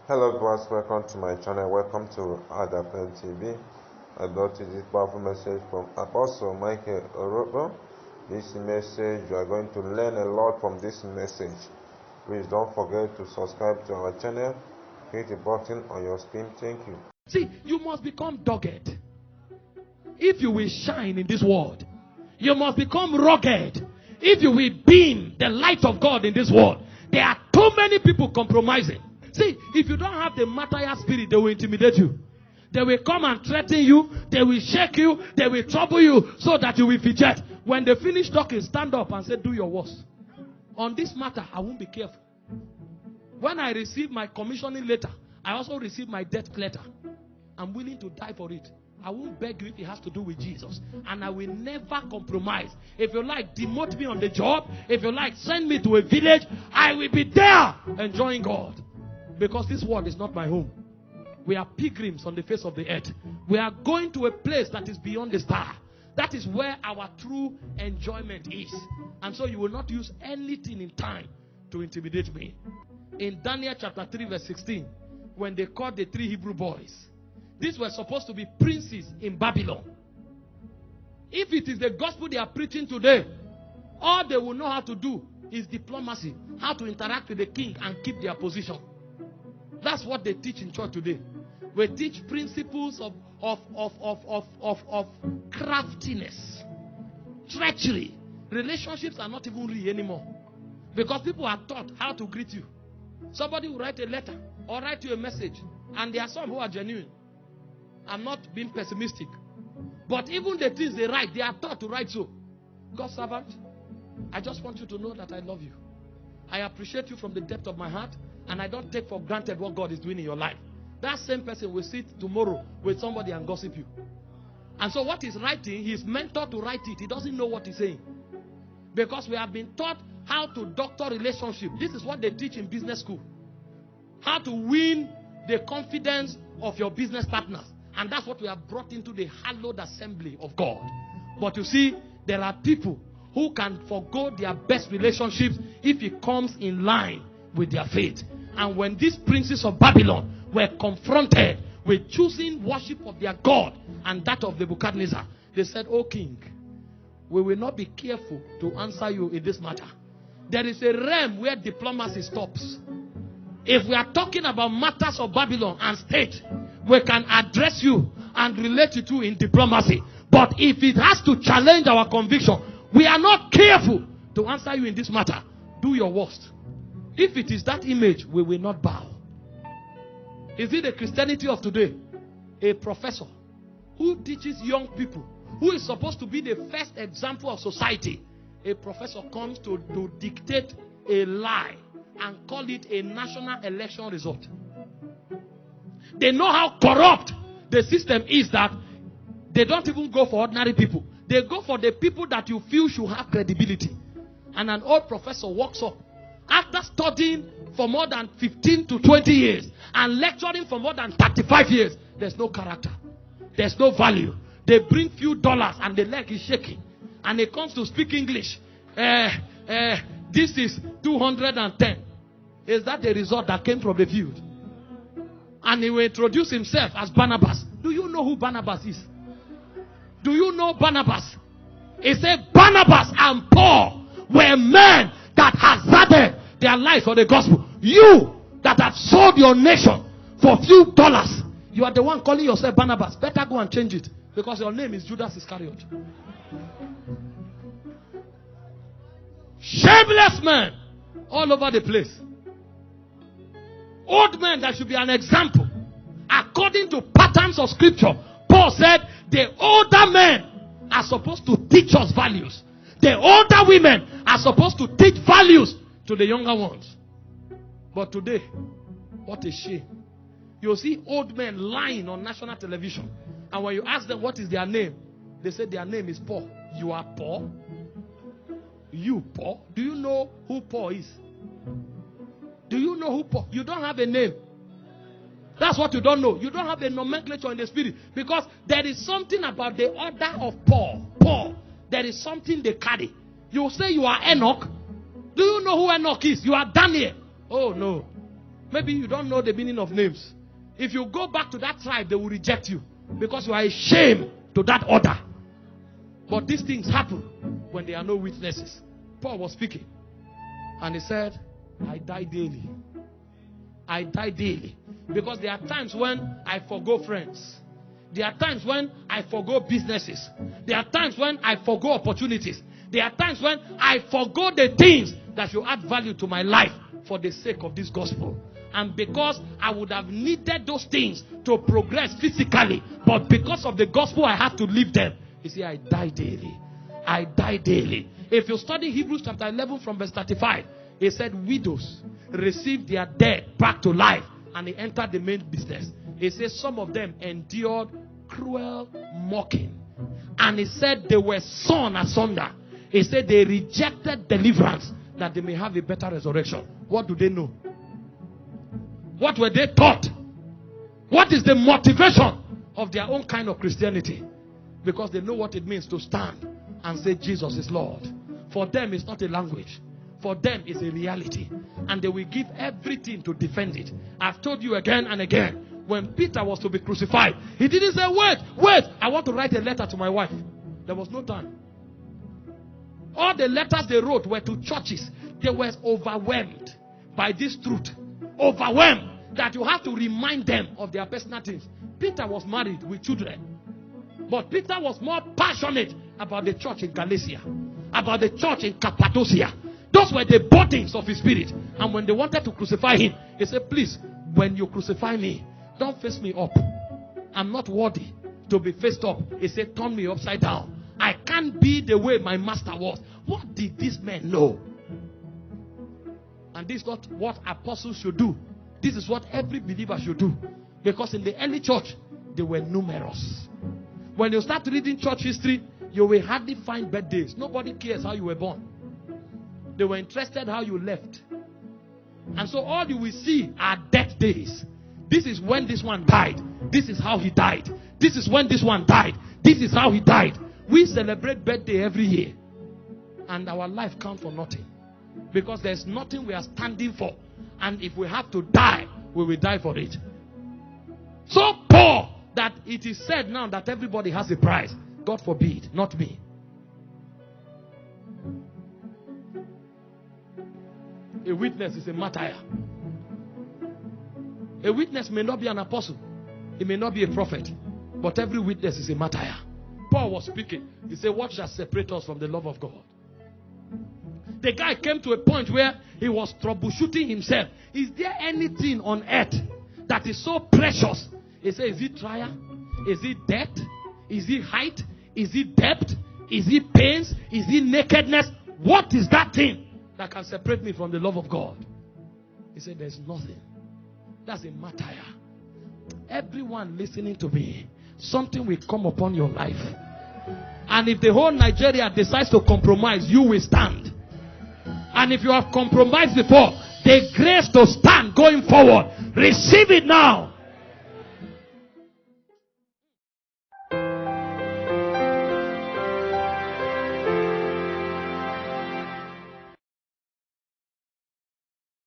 Hello viewers, welcome to my channel. Welcome to Adapel TV. I brought you this powerful message from Apostle Michael Orobo. This message, you are going to learn a lot from this message. Please don't forget to subscribe to our channel. Hit the button on your screen. Thank you. See, you must become dogged. If you will shine in this world, you must become rugged. If you will beam the light of God in this world, there are too many people compromising. See, if you don't have the martyr spirit, they will intimidate you. They will come and threaten you. They will shake you. They will trouble you so that you will fidget. When they finish talking, stand up and say, do your worst. On this matter, I won't be careful. When I receive my commissioning letter, I also receive my death letter. I'm willing to die for it. I won't beg you if it has to do with Jesus. And I will never compromise. If you like, demote me on the job. If you like, send me to a village. I will be there enjoying God. Because this world is not my home. We are pilgrims on the face of the earth. We are going to a place that is beyond the star. That is where our true enjoyment is. And so you will not use anything in time to intimidate me. In Daniel chapter 3 verse 16, when they caught the 3 Hebrew boys, these were supposed to be princes in Babylon. If it is the gospel they are preaching today, all they will know how to do is diplomacy, how to interact with the king and keep their position. That's what they teach in church today. We teach principles of craftiness, treachery. Relationships are not even real anymore. Because people are taught how to greet you. Somebody will write a letter or write you a message. And there are some who are genuine. I'm not being pessimistic. But even the things they write, they are taught to write so. God's servant, I just want you to know that I love you. I appreciate you from the depth of my heart. And I don't take for granted what God is doing in your life. That same person will sit tomorrow with somebody and gossip you. And so what he's writing, he's mentored to write it. He doesn't know what he's saying. Because we have been taught how to doctor relationship. This is what they teach in business school. How to win the confidence of your business partners. And that's what we have brought into the hallowed assembly of God. But you see, there are people who can forgo their best relationships if it comes in line with their faith. And when these princes of Babylon were confronted with choosing worship of their God and that of Nebuchadnezzar, they said, "O king, we will not be careful to answer you in this matter." There is a realm where diplomacy stops. If we are talking about matters of Babylon and state, we can address you and relate to you in diplomacy. But if it has to challenge our conviction, we are not careful to answer you in this matter. Do your worst. If it is that image, we will not bow. Is it the Christianity of today? A professor who teaches young people, who is supposed to be the first example of society, a professor comes to dictate a lie and call it a national election result. They know how corrupt the system is that they don't even go for ordinary people. They go for the people that you feel should have credibility. And an old professor walks up after studying for more than 15 to 20 years and lecturing for more than 35 years. There's no character. There's no value. They bring few dollars and the leg is shaking. And he comes to speak English. This is 210. Is that the result that came from the field? And he will introduce himself as Barnabas. Do you know who Barnabas is? Do you know Barnabas? He said Barnabas and Paul were men that hazarded their life for the gospel. You that have sold your nation for a few dollars, you are the one calling yourself Barnabas. Better go and change it, because your name is Judas Iscariot. Shameless men all over the place. Old men that should be an example. According to patterns of scripture, Paul said the older men are supposed to teach us values. The older women are supposed to teach values to the younger ones. But today, what a shame. You'll see old men lying on national television. And when you ask them what is their name, they say their name is Paul. You are Paul? You, Paul? Do you know who Paul is? Do you know who Paul? You don't have a name. That's what you don't know. You don't have a nomenclature in the spirit. Because there is something about the order of Paul. Paul. There is something they carry. You say you are Enoch. Do you know who Enoch is? You are Daniel. Oh no. Maybe you don't know the meaning of names. If you go back to that tribe, they will reject you because you are a shame to that order. But these things happen when there are no witnesses. Paul was speaking, and he said, I die daily. I die daily. Because there are times when I forgo friends. There are times when I forgo businesses. There are times when I forgo opportunities. There are times when I forgo the things that should add value to my life for the sake of this gospel. And because I would have needed those things to progress physically, but because of the gospel, I have to leave them. You see, I die daily. I die daily. If you study Hebrews chapter 11 from verse 35, he said widows received their dead back to life, and they entered the main business. He says some of them endured cruel mocking, and he said they were sawn asunder. He said they rejected deliverance that they may have a better resurrection. What do they know? What were they taught? What is the motivation of their own kind of Christianity? Because they know what it means to stand and say Jesus is Lord. For them, it's not a language. For them, it's a reality. And they will give everything to defend it. I've told you again and again, when Peter was to be crucified, he didn't say, wait, I want to write a letter to my wife. There was no time. All the letters they wrote were to churches. They were overwhelmed by this truth. Overwhelmed that you have to remind them of their personal things. Peter was married with children. But Peter was more passionate about the church in Galatia, about the church in Cappadocia. Those were the burdens of his spirit. And when they wanted to crucify him, he said, please, when you crucify me, don't face me up. I'm not worthy to be faced up. He said, turn me upside down. I can't be the way my master was. What did this man know? And this is not what apostles should do. This is what every believer should do. Because in the early church, they were numerous. When you start reading church history, you will hardly find birthdays. Nobody cares how you were born. They were interested how you left. And so all you will see are death days. This is when this one died. This is how he died. This is when this one died. This is how he died. We celebrate birthday every year. And our life counts for nothing. Because there's nothing we are standing for. And if we have to die, we will die for it. So poor that it is said now that everybody has a price. God forbid, not me. A witness is a martyr. A witness may not be an apostle. He may not be a prophet. But every witness is a martyr. Paul was speaking. He said, what shall separate us from the love of God? The guy came to a point where he was troubleshooting himself. Is there anything on earth that is so precious? He said, is it trial? Is it death? Is it height? Is it depth? Is it pains? Is it nakedness? What is that thing that can separate me from the love of God? He said, there's nothing. That's a martyr. Everyone listening to me, something will come upon your life. And if the whole Nigeria decides to compromise, you will stand. And if you have compromised before, the grace to stand going forward, receive it now.